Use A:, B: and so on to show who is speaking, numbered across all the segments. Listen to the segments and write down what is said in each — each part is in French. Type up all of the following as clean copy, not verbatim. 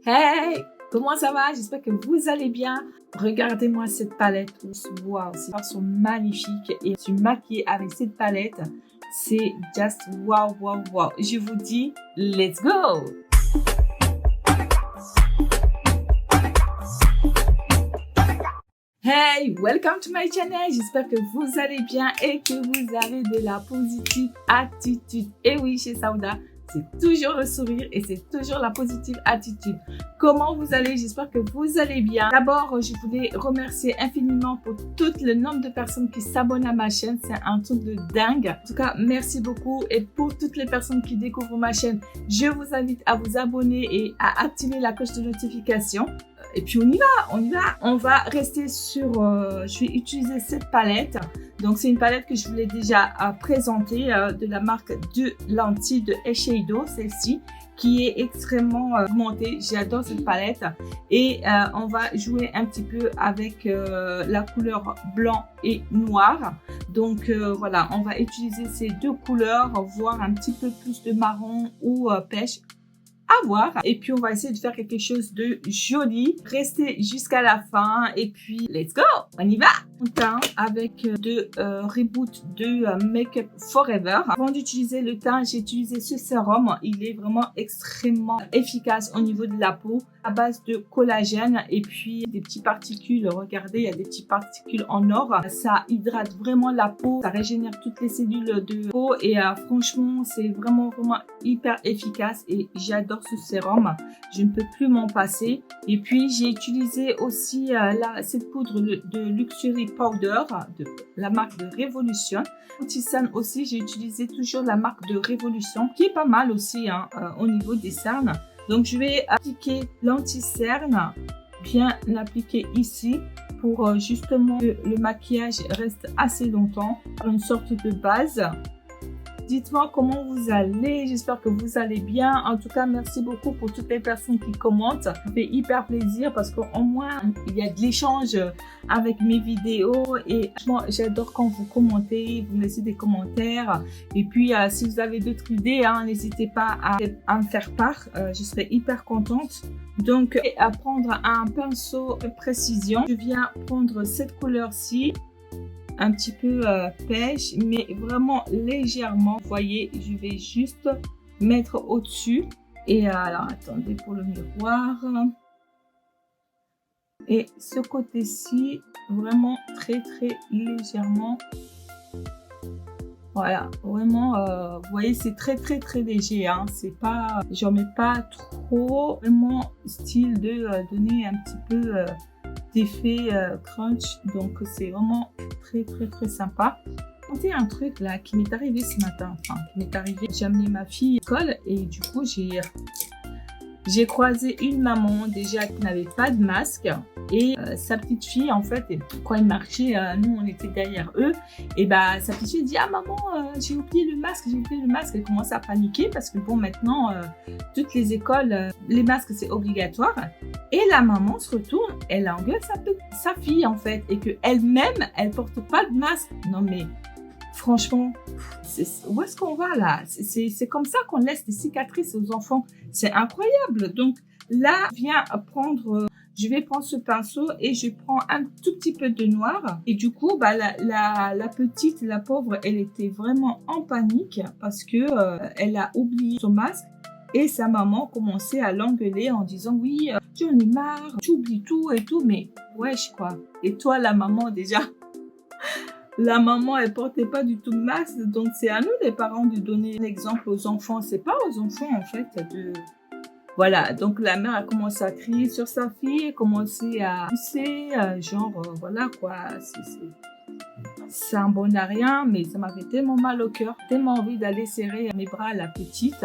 A: Hey, comment ça va? J'espère que vous allez bien. Regardez-moi cette palette. Waouh, ces fleurs sont magnifiques et je suis maquillée avec cette palette. C'est just waouh, waouh, waouh. Je vous dis, let's go! Hey, welcome to my channel. J'espère que vous allez bien et que vous avez de la positive attitude. Et oui, chez Sauda, c'est toujours le sourire et c'est toujours la positive attitude. Comment vous allez? J'espère que vous allez bien. D'abord, je voulais remercier infiniment pour tout le nombre de personnes qui s'abonnent à ma chaîne. C'est un truc de dingue. En tout cas, merci beaucoup. Et pour toutes les personnes qui découvrent ma chaîne, je vous invite à vous abonner et à activer la cloche de notification. Et puis on y va. On va rester sur, je vais utiliser cette palette. Donc c'est une palette que je voulais déjà présenter de la marque de lentilles de Eyeshadow, celle-ci, qui est extrêmement augmentée. J'adore cette palette. Et on va jouer un petit peu avec la couleur blanc et noir. Donc voilà, on va utiliser ces deux couleurs, voire un petit peu plus de marron ou pêche. À voir. Et puis on va essayer de faire quelque chose de joli. Restez jusqu'à la fin et puis let's go, on y va. On teint avec de Reboot de Make Up Forever. Avant d'utiliser le teint, j'ai utilisé ce sérum. Il est vraiment extrêmement efficace au niveau de la peau, à base de collagène et puis des petites particules. Regardez, il y a des petites particules en or. Ça hydrate vraiment la peau, ça régénère toutes les cellules de peau et franchement, c'est vraiment hyper efficace et j'adore ce sérum. Je ne peux plus m'en passer. Et puis, j'ai utilisé aussi cette poudre de Luxury Powder de la marque de Revolution. Anti-cerne aussi, j'ai utilisé toujours la marque de Revolution, qui est pas mal aussi au niveau des cernes. Donc, je vais appliquer l'anti-cerne, bien l'appliquer ici pour justement que le maquillage reste assez longtemps, une sorte de base. Dites-moi comment vous allez, j'espère que vous allez bien. En tout cas, merci beaucoup pour toutes les personnes qui commentent. Ça fait hyper plaisir parce qu'au moins, il y a de l'échange avec mes vidéos. Et franchement, j'adore quand vous commentez, vous me laissez des commentaires. Et puis, si vous avez d'autres idées, n'hésitez pas à me faire part. Je serai hyper contente. Donc, à prendre un pinceau de précision, je viens prendre cette couleur-ci. Un petit peu pêche, mais vraiment légèrement. Vous voyez, je vais juste mettre au-dessus. Et alors, attendez pour le miroir. Et ce côté-ci, vraiment très légèrement. Voilà, vraiment, vous voyez, c'est très léger. C'est pas, j'en mets pas trop. Vraiment, style de donner un petit peu d'effet crunch. Donc, c'est vraiment très sympa. C'est un truc là qui m'est arrivé ce matin. Enfin, qui m'est arrivé. J'ai amené ma fille à l'école et du coup, j'ai croisé une maman déjà qui n'avait pas de masque et sa petite fille en fait, quand ils marchaient, nous on était derrière eux et sa petite fille dit: ah maman, j'ai oublié le masque. Elle commence à paniquer parce que bon, maintenant toutes les écoles, les masques c'est obligatoire. Et la maman se retourne, elle engueule sa fille en fait et que elle-même elle porte pas de masque. Non mais franchement, où est-ce qu'on va là? C'est comme ça qu'on laisse des cicatrices aux enfants. C'est incroyable. Donc là, je vais prendre ce pinceau et je prends un tout petit peu de noir. Et du coup, la petite, la pauvre, elle était vraiment en panique parce que elle a oublié son masque. Et sa maman commençait à l'engueuler en disant: oui, j'en ai marre, tu oublies tout et tout. Mais wesh quoi. Et toi, la maman déjà? La maman, elle portait pas du tout de masque, donc c'est à nous les parents de donner l'exemple aux enfants. C'est pas aux enfants en fait de... Voilà, donc la mère a commencé à crier sur sa fille, a commencé à pousser, voilà quoi. C'est un bon à rien, mais ça m'a fait tellement mal au cœur, tellement envie d'aller serrer mes bras à la petite,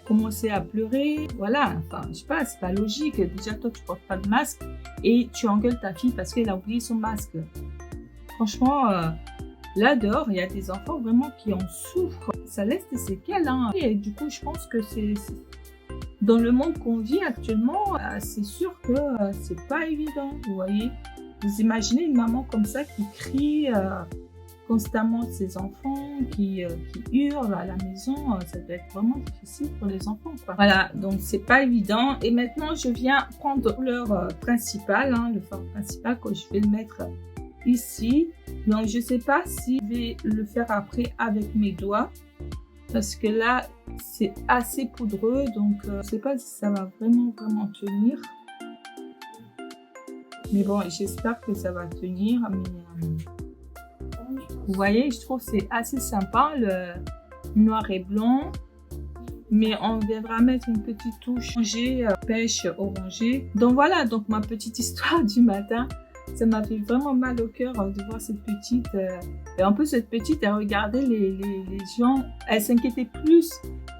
A: commencer à pleurer, voilà. Enfin, je sais pas, c'est pas logique. Déjà toi tu portes pas de masque et tu engueules ta fille parce qu'elle a oublié son masque. Franchement, là dehors, il y a des enfants vraiment qui en souffrent. Ça laisse des séquelles. Et du coup, je pense que c'est dans le monde qu'on vit actuellement, c'est sûr que c'est pas évident. Vous voyez, vous imaginez une maman comme ça qui crie constamment ces enfants qui hurlent à la maison, ça doit être vraiment difficile pour les enfants, quoi. Voilà, donc c'est pas évident. Et maintenant, je viens prendre la couleur principale, le fard principal, que je vais le mettre ici. Donc, je sais pas si je vais le faire après avec mes doigts, parce que là, c'est assez poudreux, donc je sais pas si ça va vraiment tenir. Mais bon, j'espère que ça va tenir. Mais, vous voyez, je trouve que c'est assez sympa, le noir et blanc. Mais on viendra mettre une petite touche orangée, pêche orangée. Donc voilà, donc ma petite histoire du matin. Ça m'a fait vraiment mal au cœur de voir cette petite. Et en plus, cette petite, elle regardait les gens. Elle s'inquiétait plus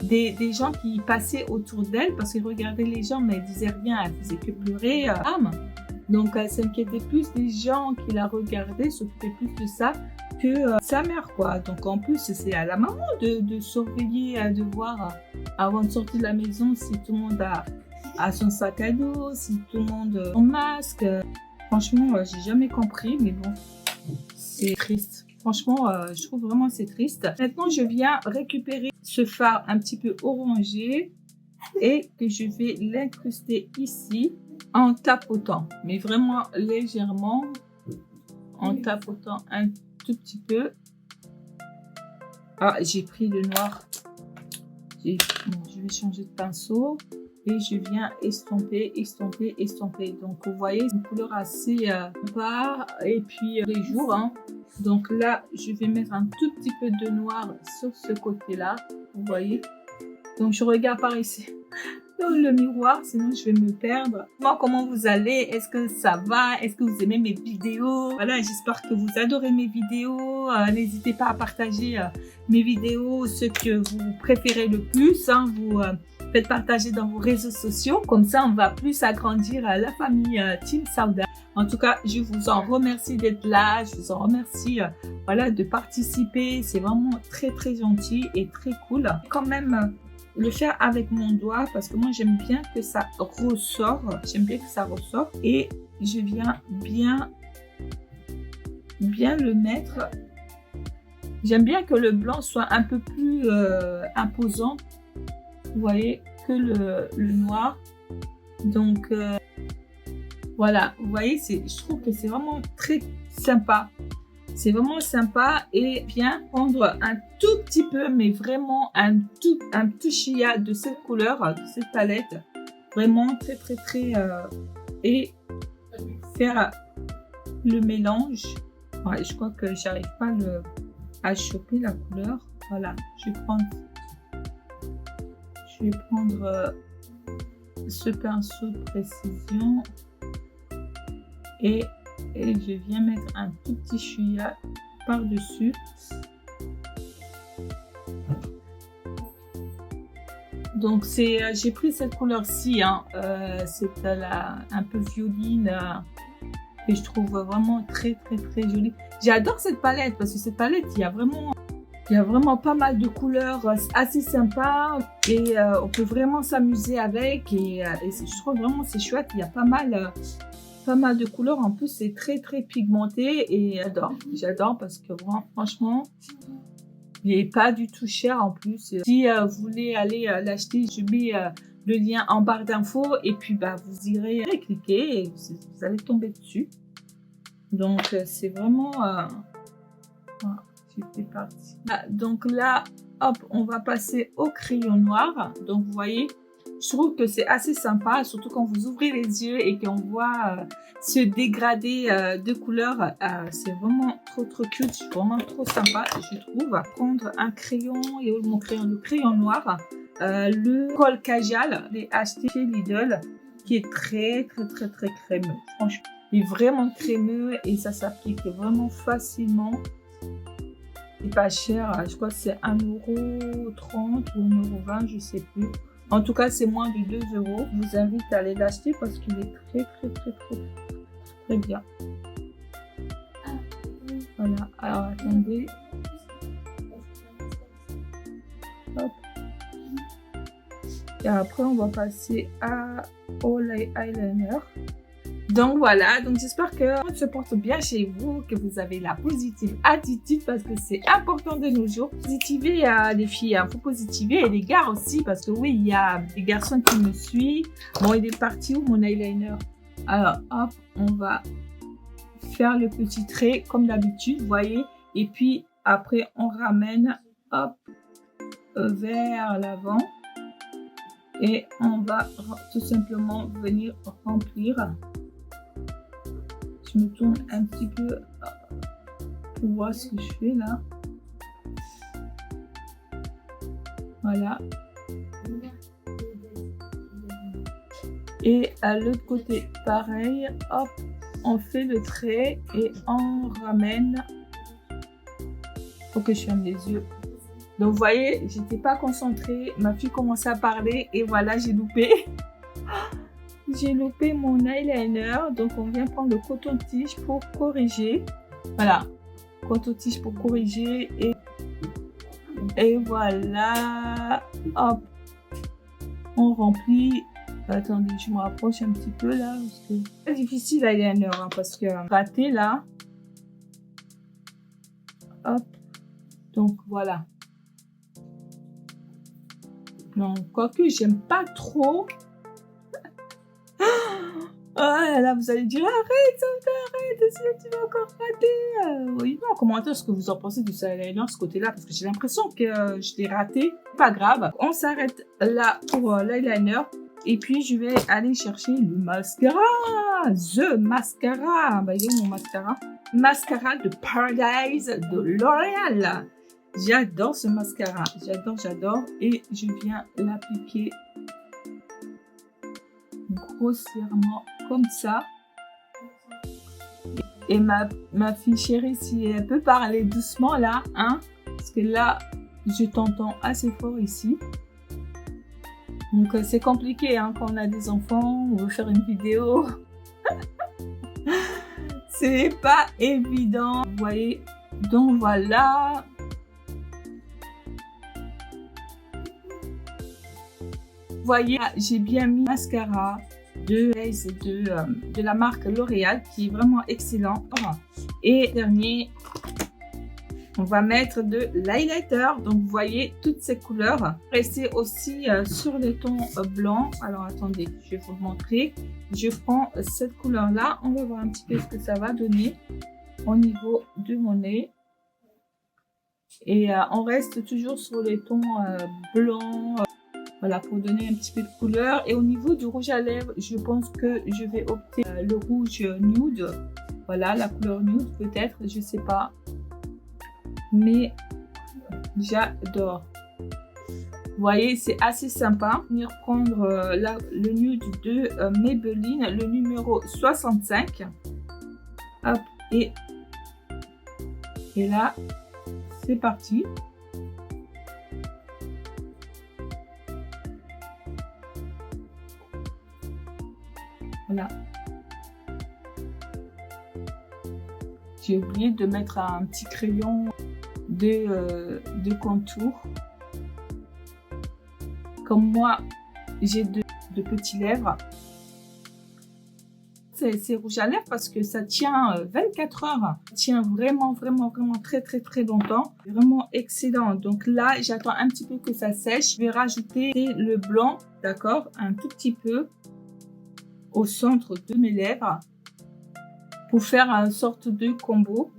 A: des gens qui passaient autour d'elle parce qu'elle regardait les gens, mais elle disait rien. Elle faisait que pleurer. Donc, elle s'inquiétait plus des gens qui la regardaient, s'occupait plus de ça que sa mère, quoi. Donc, en plus, c'est à la maman de surveiller, de voir avant de sortir de la maison si tout le monde a son sac à dos, si tout le monde a son masque. Franchement, j'ai jamais compris, mais bon, c'est triste. Franchement, je trouve vraiment c'est triste. Maintenant, je viens récupérer ce fard un petit peu orangé et que je vais l'incruster ici en tapotant, mais vraiment légèrement, en tapotant un tout petit peu. Ah, j'ai pris le noir. Bon, je vais changer de pinceau. Et je viens estomper. Donc, vous voyez, c'est une couleur assez bas et puis les jours. Donc là, je vais mettre un tout petit peu de noir sur ce côté-là. Vous voyez. Donc, je regarde par ici dans le miroir, sinon je vais me perdre. Comment vous allez? Est-ce que ça va? Est-ce que vous aimez mes vidéos? Voilà, j'espère que vous adorez mes vidéos. N'hésitez pas à partager mes vidéos, ce que vous préférez le plus. Vous faites partager dans vos réseaux sociaux. Comme ça, on va plus agrandir la famille Team Sauda. En tout cas, je vous en remercie d'être là. Je vous en remercie voilà, de participer. C'est vraiment très, très gentil et très cool. Quand même, le faire avec mon doigt parce que moi, j'aime bien que ça ressort. J'aime bien que ça ressort. Et je viens bien le mettre. J'aime bien que le blanc soit un peu plus imposant. Vous voyez, que le noir. Donc, voilà. Vous voyez, je trouve que c'est vraiment très sympa. C'est vraiment sympa et bien prendre un tout petit peu, mais vraiment un tout chia de cette couleur, de cette palette. Vraiment très, très, très... et faire le mélange. Ouais, je crois que j'arrive pas à choper la couleur. Voilà, je vais prendre ce pinceau de précision et je viens mettre un tout petit chia par-dessus. Donc j'ai pris cette couleur-ci, c'est un peu violine et je trouve vraiment très très très jolie. J'adore cette palette parce que cette palette, il y a vraiment pas mal de couleurs assez sympas et on peut vraiment s'amuser avec et je trouve vraiment c'est chouette. Il y a pas mal de couleurs. En plus, c'est très très pigmenté et j'adore parce que vraiment, franchement, il n'est pas du tout cher en plus. Si vous voulez aller l'acheter, je mets le lien en barre d'infos et puis vous irez cliquer et vous allez tomber dessus. Donc, c'est vraiment... voilà, c'est parti. Donc là, hop, on va passer au crayon noir. Donc, vous voyez, je trouve que c'est assez sympa, surtout quand vous ouvrez les yeux et qu'on voit ce dégradé de couleurs. C'est vraiment trop cute, vraiment trop sympa, je trouve. Prendre un crayon, et mon crayon, le crayon noir, le Col Kajal, je l'ai acheté chez Lidl, qui est très crémeux. Franchement, il est vraiment crémeux et ça s'applique vraiment facilement. C'est pas cher, je crois que c'est 1,30 € ou 1,20 €, je sais plus. En tout cas, c'est moins de 2 €. Je vous invite à aller l'acheter parce qu'il est très bien. Voilà, alors attendez. Hop. Et après, on va passer au eyeliner. Donc voilà, donc j'espère que tout se porte bien chez vous, que vous avez la positive attitude parce que c'est important de nos jours. Positiver les filles, il faut positiver et les gars aussi parce que oui, il y a des garçons qui me suivent. Bon, il est parti où mon eyeliner? Alors hop, on va faire le petit trait comme d'habitude, vous voyez. Et puis après, on ramène hop vers l'avant. Et on va tout simplement venir remplir. Je me tourne un petit peu pour voir ce que je fais là. Voilà. Et à l'autre côté, pareil. Hop, on fait le trait et on ramène. Faut que je ferme les yeux. Donc, vous voyez, j'étais pas concentrée. Ma fille commençait à parler et voilà, j'ai loupé. J'ai loupé mon eyeliner. Donc, on vient prendre le coton-tige pour corriger. Voilà, coton-tige pour corriger. Et voilà. Hop. On remplit. Attendez, je me rapproche un petit peu là. Parce que c'est difficile l'eyeliner. Hein, parce que raté là. Hop. Donc, voilà. Non, quoique j'aime pas trop. Oh là là, vous allez dire arrête, arrête, tu vas encore rater. Oui, en commentaire ce que vous en pensez de ce eyeliner, ce côté-là, parce que j'ai l'impression que je l'ai raté. Pas grave, on s'arrête là pour l'eyeliner. Et puis je vais aller chercher le mascara. The Mascara. Bah, il est où mon mascara? Mascara de Paradise de L'Oréal. J'adore ce mascara, j'adore et je viens l'appliquer grossièrement comme ça. Et ma fille chérie, si elle peut parler doucement là, hein, parce que là, je t'entends assez fort ici. Donc c'est compliqué hein, quand on a des enfants, on veut faire une vidéo. C'est pas évident, vous voyez. Donc voilà. Vous voyez, j'ai bien mis mascara de la marque L'Oréal qui est vraiment excellent. Et dernier, on va mettre de l'highlighter. Donc vous voyez toutes ces couleurs. Restez aussi sur les tons blancs. Alors attendez, je vais vous montrer. Je prends cette couleur là. On va voir un petit peu ce que ça va donner au niveau de mon nez. Et on reste toujours sur les tons blancs. Voilà, pour donner un petit peu de couleur. Et au niveau du rouge à lèvres, je pense que je vais opter le rouge nude. Voilà, la couleur nude peut-être, je sais pas. Mais j'adore. Vous voyez, c'est assez sympa. Venir prendre le nude de Maybelline, le numéro 65. Hop, et là, c'est parti. Voilà. J'ai oublié de mettre un petit crayon de contour. Comme moi, j'ai de petits lèvres. C'est rouge à lèvres parce que ça tient 24 heures. Ça tient vraiment très longtemps. Vraiment excellent. Donc là, j'attends un petit peu que ça sèche. Je vais rajouter le blanc, d'accord, un tout petit peu au centre de mes lèvres pour faire une sorte de combo.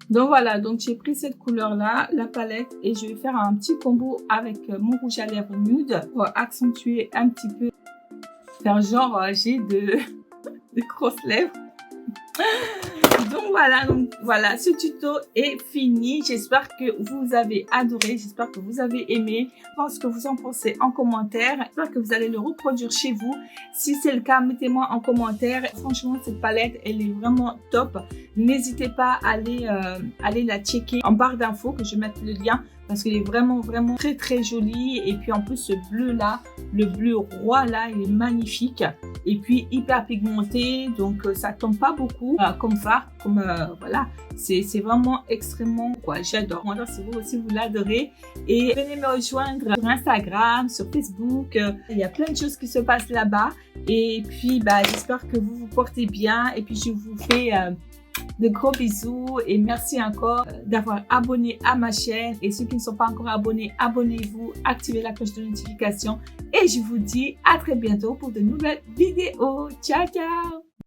A: Donc voilà, donc j'ai pris cette couleur là, la palette, et je vais faire un petit combo avec mon rouge à lèvres nude pour accentuer un petit peu, faire genre j'ai de grosses lèvres. Donc voilà, ce tuto est fini. J'espère que vous avez adoré, j'espère que vous avez aimé. Je pense que vous en pensez en commentaire. J'espère que vous allez le reproduire chez vous. Si c'est le cas, mettez-moi en commentaire. Franchement, cette palette, elle est vraiment top. N'hésitez pas à aller la checker en barre d'infos, que je mette le lien parce qu'il est vraiment, vraiment très, très joli. Et puis, en plus, ce bleu-là, le bleu roi, là, il est magnifique. Et puis, hyper pigmenté. Donc, ça tombe pas beaucoup comme fard. Voilà. C'est vraiment extrêmement, quoi. J'adore. Moi, si vous aussi, vous l'adorez. Et venez me rejoindre sur Instagram, sur Facebook. Il y a plein de choses qui se passent là-bas. Et puis, j'espère que vous vous portez bien. Et puis, je vous fais de gros bisous et merci encore d'avoir abonné à ma chaîne. Et ceux qui ne sont pas encore abonnés, abonnez-vous, activez la cloche de notification. Et je vous dis à très bientôt pour de nouvelles vidéos. Ciao, ciao!